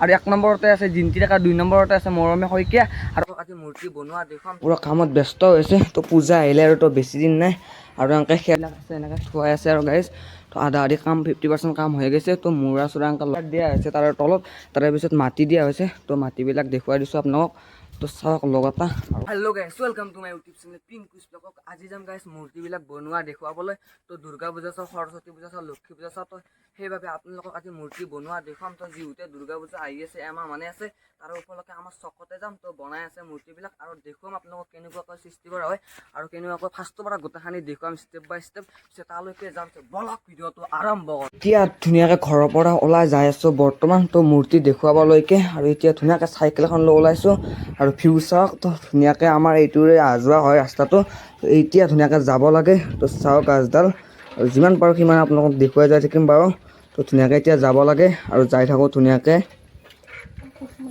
আৰু 1 নম্বৰতে আছে জিন্তি ডেকা, 2 নম্বৰতে আছে মৰমে শইকীয়া। আৰু আজি মূৰ্তি বনোৱা দেখুৱাম, পুৰা কামত ব্যস্ত হৈছে। তো পূজা আহিলে আৰু তো বেছি দিন নাই। আৰু এনেকৈ খেলবিলাক আছে, এনেকৈ থোৱাই আছে আৰু গাইজ। তো আধা আধি কাম 50% কাম হৈ গৈছে। তো মূৰা চূড়া এনেকৈ দিয়া হৈছে তাৰ তলত, তাৰে পিছত মাটি দিয়া হৈছে। তো মাটিবিলাক দেখুৱাই দিছোঁ আপোনালোকক। তো চাওক লগতে। Hello' guys, welcome to my YouTube channel Pinkush ব্লগক। আজি যাম গাইজ মূৰ্তিবিলাক বনোৱা দেখুৱাবলৈ। তো দুৰ্গা পূজা চাওক, সৰস্বতী পূজা চাওক, লক্ষী পূজা চাওক। তো সেইবাবে আপোনালোকক আজি মূৰ্তি বনোৱা দেখুৱাম। তো যিহেতু দুৰ্গা পূজা আহি আছে, এমাহ মানে আছে, তাৰ উপলক্ষে আমাৰ চকতে যাম। তো বনাই আছে মূৰ্তিবিলাক আৰু দেখুৱাম আপোনালোকক কেনেকুৱাকৈ সৃষ্টি কৰা হয় আৰু কেনেকুৱাকৈ ফাৰ্ষ্টৰ পৰা গোটেইখিনি দেখুৱাম ষ্টেপ বাই ষ্টেপ। তালৈকে যাম, বলক ভিডিঅ'টো আৰম্ভ কৰোঁ। এতিয়া ধুনীয়াকৈ ঘৰৰ পৰা ওলাই যাই আছোঁ বৰ্তমান। তো মূৰ্তি দেখুৱাবলৈকে। আৰু এতিয়া ধুনীয়াকৈ চাইকেল এখন লৈ ওলাইছোঁ আৰু ভিউ চাওক। তো ধুনীয়াকৈ আমাৰ এইটোৰে অহা যোৱা হয় ৰাস্তাটো। এতিয়া ধুনীয়াকৈ যাব লাগে। তো চাওক গাছডাল, আৰু যিমান পাৰোঁ সিমান আপোনালোকক দেখুৱাই যাই থাকিম বাৰু। তো ধুনীয়াকৈ এতিয়া যাব লাগে আৰু যাই থাকোঁ ধুনীয়াকৈ।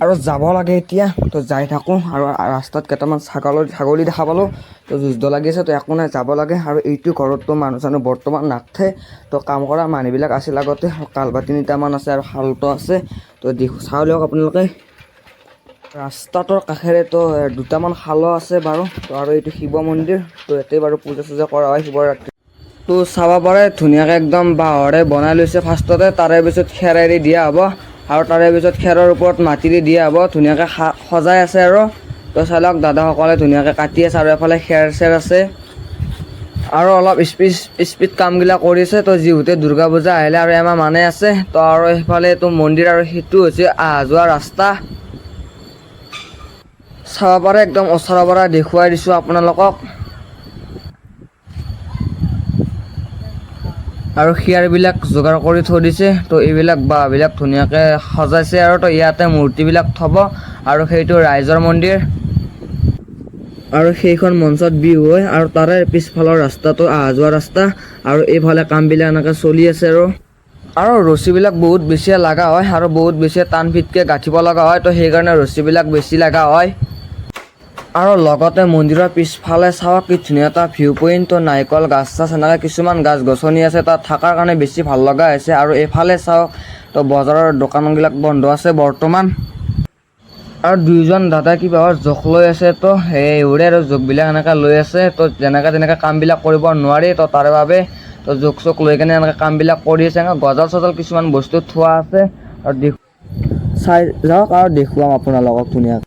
আৰু যাব লাগে এতিয়া। তো যাই থাকোঁ আৰু ৰাস্তাত কেইটামান ছাগলী দেখা পালোঁ। তো যুঁজ লাগি আছে। তো একো নাই, যাব লাগে। আৰু এইটো ঘৰততো মানুহ চানুহ বৰ্তমান নাথে। তো কাম কৰা মানুহবিলাক আছিল আগতে। কালবা 3টামান আছে আৰু শালটো আছে। তো চাই লওক আপোনালোকে। ৰাস্তাটোৰ কাষেৰে তো 2টামান শালো আছে বাৰু। তো আৰু এইটো শিৱ মন্দিৰ। তো ইয়াতে বাৰু পূজা চূজা কৰা হয় শিৱৰাত্ৰি। তো চাব পাৰে ধুনীয়াকৈ একদম বাঁহৰে বনাই লৈছে ফাৰ্ষ্টতে, তাৰে পিছত খেৰেৰে দিয়া হ'ব। আৰু তাৰে পিছত খেৰৰ ওপৰত মাটি দি দিয়া হ'ব। ধুনীয়াকৈ সজাই আছে আৰু। তো চাই লওক দাদাসকলে ধুনীয়াকৈ কাটি আছে আৰু এফালে খেৰ চেৰ আছে। আৰু অলপ স্পীড কামবিলাক কৰিছে। তো যিহেতু দুৰ্গা পূজা আহিলে আৰু এমাহ মানে আছে। তো আৰু সেইফালে তো মন্দিৰ আৰু সেইটো হৈছে অহা যোৱা ৰাস্তা। চাব পাৰে একদম ওচৰৰ পৰা দেখুৱাই দিছোঁ আপোনালোকক। আৰু শিয়াৰবিলাক যোগাৰ কৰি থৈ দিছে। তো এইবিলাক বাঁহবিলাক ধুনীয়াকৈ সজাইছে আৰু। তো ইয়াতে মূৰ্তিবিলাক থ'ব আৰু সেইটো ৰাইজৰ মন্দিৰ। আৰু সেইখন মঞ্চত বিহু হয়। আৰু তাৰে পিছফালৰ ৰাস্তাটো অহা যোৱা ৰাস্তা। আৰু এইফালে কামবিলাক এনেকৈ চলি আছে আৰু ৰছীবিলাক বহুত বেছিয়ে লগা হয় আৰু বহুত বেছিয়ে টান ফিটকৈ গাঁঠিব লগা হয়। তো সেইকাৰণে ৰছীবিলাক বেছি লগা হয়। আৰু লগতে মন্দিৰৰ পিছফালে চাওক কি ধুনীয়া এটা ভিউ পইণ্ট। তো নাৰিকল গাছ চাছ এনেকৈ কিছুমান গাছ গছনি আছে, তাত থকাৰ কাৰণে বেছি ভাল লগা হৈছে। আৰু এইফালে চাওক তো বজাৰৰ দোকানবিলাক বন্ধ আছে বৰ্তমান। আৰু 2জন দাদাই কিবাহৰ জোখ লৈ আছে। তো সেইবোৰে আৰু জোখবিলাক এনেকৈ লৈ আছে। তো যেনেকৈ তেনেকৈ কামবিলাক কৰিব নোৱাৰি। তো তাৰে বাবে তো জোখ চোখ লৈ কেনে এনেকৈ কামবিলাক কৰি আছে। গজাল চজাল কিছুমান বস্তু থোৱা আছে। আৰু চাই যাওক আৰু দেখুৱাম আপোনালোকক ধুনীয়াকৈ।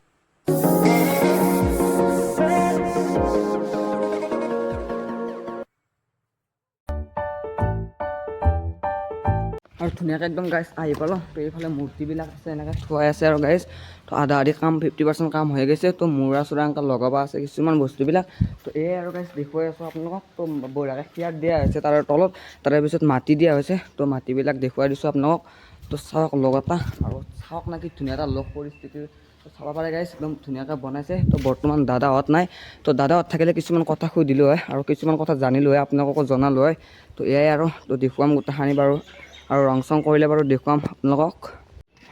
আৰু ধুনীয়াকৈ একদম গাইজ আহি পালোঁ। তো এইফালে মূৰ্তিবিলাক আছে, এনেকৈ থোৱাই আছে আৰু গাইজ। তো আধা আধি কাম 50% কাম হৈ গৈছে। তো মূৰা চূড়া এনেকৈ লগাব আছে কিছুমান বস্তুবিলাক। তো এয়াই আৰু গাইজ দেখুৱাই আছোঁ আপোনালোকক। তো বঢ়িয়াকৈ শিয়াৰ দিয়া হৈছে তাৰে তলত, তাৰে পিছত মাটি দিয়া হৈছে। তো মাটিবিলাক দেখুৱাই দিছোঁ আপোনালোকক। তো চাওক লগতে, আৰু চাওক না কি ধুনীয়া এটা লগ পৰিস্থিতি। তো চাব পাৰে গাইজ একদম ধুনীয়াকৈ বনাইছে। তো বৰ্তমান দাদাহঁত নাই। তো দাদাহঁত থাকিলে কিছুমান কথা সুধিলোঁ হয় আৰু কিছুমান কথা জানিলোঁ হয়, আপোনালোককো জনালোঁ হয়। তো এয়াই আৰু। তো দেখুৱাম গোটেইখিনি বাৰু। আৰু ৰং চং কৰিলে বাৰু দেখুৱাম আপোনালোকক।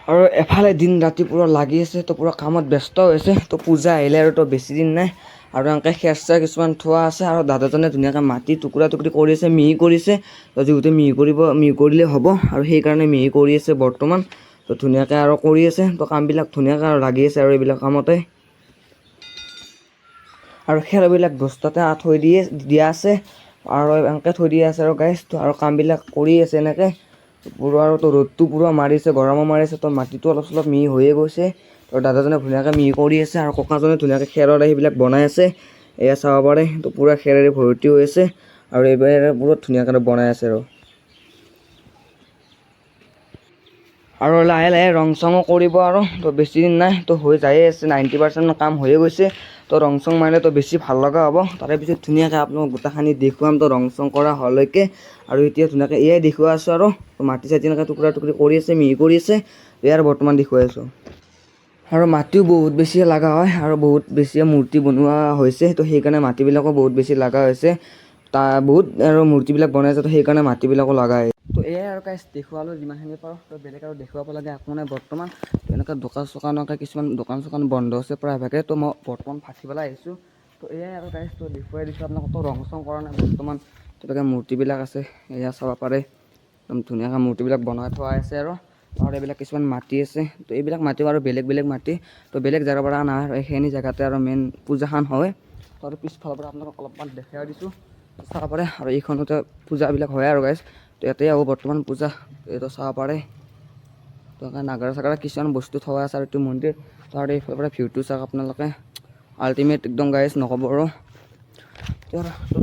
আৰু এফালে দিন ৰাতি পূৰা লাগি আছে। তো পূৰা কামত ব্যস্ত হৈছে। তো পূজা আহিলে আৰু তো বেছি দিন নাই। আৰু এনেকৈ খেৰ চেৰ কিছুমান থোৱা আছে। আৰু দাদাজনে ধুনীয়াকৈ মাটি টুকুৰা টুকুৰি কৰি আছে, মিহি কৰিছে। তো যিহেতু মিহি কৰিলে হ'ব, আৰু সেইকাৰণে মিহি কৰি আছে বৰ্তমান। তো ধুনীয়াকৈ আৰু কৰি আছে। তো কামবিলাক ধুনীয়াকৈ আৰু লাগি আছে আৰু এইবিলাক কামতে। আৰু খেৰবিলাক বস্তাতে থৈ দিয়া আছে আৰু এনেকৈ থৈ দিয়া আছে আৰু গাইজ। আৰু কামবিলাক কৰি আছে এনেকৈ। পূৰা আৰু তো ৰ'দটো পূৰা মাৰিছে, গৰমো মাৰিছে। তো মাটিটো অলপ চলপ মিহি হৈয়ে গৈছে। তো দাদাজনে ধুনীয়াকৈ মিহি কৰি আছে আৰু ককাজনে ধুনীয়াকৈ খেৰৰ সেইবিলাক বনাই আছে। এয়া চাব পাৰে। তো পূৰা খেৰেৰে ভৰ্তি হৈ আছে আৰু এইবাৰ বহুত ধুনীয়াকৈ বনাই আছে আৰু লাহে লাহে ৰং চঙো কৰিব আৰু। তো বেছি দিন নাই, তো হৈ যায়ে আছে, 90% কাম হৈয়ে গৈছে। তো ৰং চং মাৰিলে তো বেছি ভাল লগা হ'ব। তাৰে পিছত ধুনীয়াকৈ আপোনালোকক গোটেইখিনি দেখুৱাম। তো ৰং চং কৰা হোৱালৈকে। আৰু এতিয়া ধুনীয়াকৈ এয়াই দেখুৱাই আছোঁ আৰু। তো মাটি চাটি এনেকৈ টুকুৰা টুকুৰি কৰি আছে, মিহি কৰি আছে। এয়াই বৰ্তমান দেখুৱাই আছোঁ। আৰু মাটিও বহুত বেছি লগা হয় আৰু বহুত বেছিয়ে মূৰ্তি বনোৱা হৈছে। তো সেইকাৰণে মাটিবিলাকো বহুত বেছি লগা হৈছে। বহুত আৰু মূৰ্তিবিলাক বনাইছে। তো সেইকাৰণে মাটিবিলাকো লগা হয়। তো এয়াই আৰু গাইজ দেখুৱালোঁ যিমানখিনি পাৰোঁ। তো বেলেগ আৰু দেখুৱাব লাগে একো নাই বৰ্তমান। তো এনেকৈ দোকান চোকানকৈ কিছুমান দোকান চোকান বন্ধ আছে প্ৰায়ভাগে। তো মই বৰ্তমান ভাটি পেলাই আহিছোঁ। তো এয়াই আৰু গাইজ, তো দেখুৱাই দিছোঁ আপোনালোকক। তো ৰং চং কৰা নাই বৰ্তমান। তেনেকৈ মূৰ্তিবিলাক আছে, এয়া চাব পাৰে। একদম ধুনীয়াকৈ মূৰ্তিবিলাক বনাই থোৱা আছে আৰু। আৰু এইবিলাক কিছুমান মাটি আছে। তো এইবিলাক মাটিও আৰু বেলেগ বেলেগ মাটি, তো বেলেগ জেগাৰ পৰা অনা হয়। সেইখিনি জেগাতে আৰু মেইন পূজাখন হয়। তো আৰু পিছফালৰ পৰা আপোনালোকক অলপমান দেখাই দিছোঁ, চাব পাৰে। আৰু এইখনতে পূজাবিলাক হয় আৰু গাইজ। তো ইয়াতে আৰু বৰ্তমান পূজা এইটো চাব পাৰে। তো নাগাৰা চাগাৰা কিছুমান বস্তু থোৱা আছে আৰু এইটো মন্দিৰ। তো আৰু এইফালৰ পৰা ভিউটো চাওক আপোনালোকে, আল্টিমেট একদম গাইজ, নক'ব আৰু। তো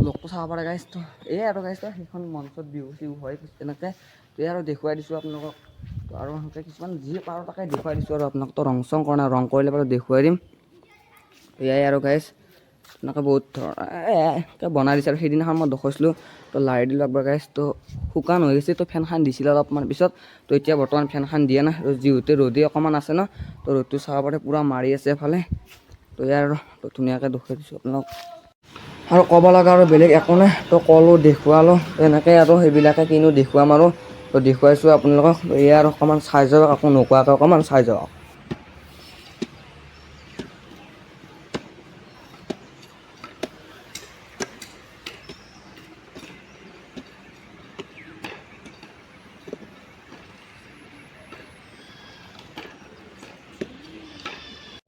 লগটো চাব পাৰে গাইজ। তো এয়াই আৰু গাইজ, সেইখন মঞ্চত বিহু চিহু হয় তেনেকৈ। তো আৰু দেখুৱাই দিছোঁ আপোনালোকক। তো আৰু সেনেকৈ কিছুমান যি পাৰোঁ তাকে দেখুৱাই দিছোঁ আৰু আপোনাক। তো ৰং চং কৰা নাই, ৰং কৰিলে বাৰু দেখুৱাই দিম। এয়াই আৰু গাইজ, এনেকৈ বহুত ধৰণৰ বনাই দিছে। আৰু সেইদিনাখন মই দেখুৱাইছিলোঁ, তো লাৰি দিলোঁ একবাৰ গাইজ। তো শুকান হৈ গৈছে। তো ফেনখন দিছিলে অলপমান পিছত। তো এতিয়া বৰ্তমান ফেনখন দিয়া নাই, যিহেতু ৰ'দে অকণমান আছে ন। তো ৰ'দটো চাব পাৰে, পূৰা মাৰি আছে এফালে। তো ইয়াৰ আৰু ধুনীয়াকৈ দেখুৱাই দিছোঁ আপোনালোক। আৰু ক'ব লগা আৰু বেলেগ একো নাই। তো ক'লোঁ, দেখুৱালোঁ, এনেকৈ আৰু সেইবিলাকে কিনো দেখুৱাম আৰু। তো দেখুৱাইছোঁ আপোনালোকক। এয়া আৰু অকণমান চাই যাওক, একো নোকোৱাকৈ অকণমান চাই যাওক।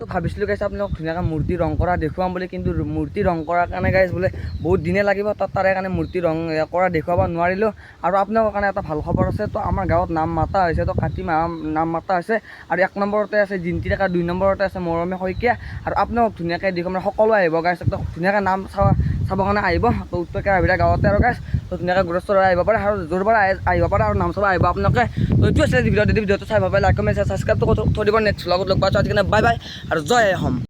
তো ভাবিছিলোঁ গাইছ আপোনালোক ধুনীয়াকৈ মূৰ্তি ৰং কৰা দেখুৱাম বুলি, কিন্তু মূৰ্তি ৰং কৰাৰ কাৰণে গাইছ বোলে বহুত দিনে লাগিব। তাৰে কাৰণে মূৰ্তি ৰং কৰা দেখুৱাব নোৱাৰিলোঁ। আৰু আপোনালোকৰ কাৰণে এটা ভাল খবৰ আছে। তো আমাৰ গাঁৱত নাম মাতা হৈছে, তো কাতি মাহ নাম মাতা হৈছে। আৰু 1 নম্বৰতে আছে জিন্তি ডেকা, 2 নম্বৰতে আছে মৰমী শইকীয়া। আৰু আপোনালোক ধুনীয়াকৈ দেখুৱাম, সকলো আহিব গাইছ। একদম ধুনীয়াকৈ নাম চাবৰ কাৰণে আহিব। তো উত্তৰ কেৰাবিৰা গাঁৱতে আৰু গাইছ। তো ধুনীয়াকৈ গুৰস্থ আহিব পাৰে, আৰু য'ৰ পৰা আহিব পাৰে আৰু নাম চাব আহিব আপোনালোকে। তো এইটো আছে ভিডিঅ'টো চাই ভাল পায়, লাইক কমেণ্ট ছাবস্ক্ৰাইবটো থৈ দিব। নেক্সট লগত লগ পাইছোঁ, আজিকাৰণে বাই বাই আৰু জয় অসম।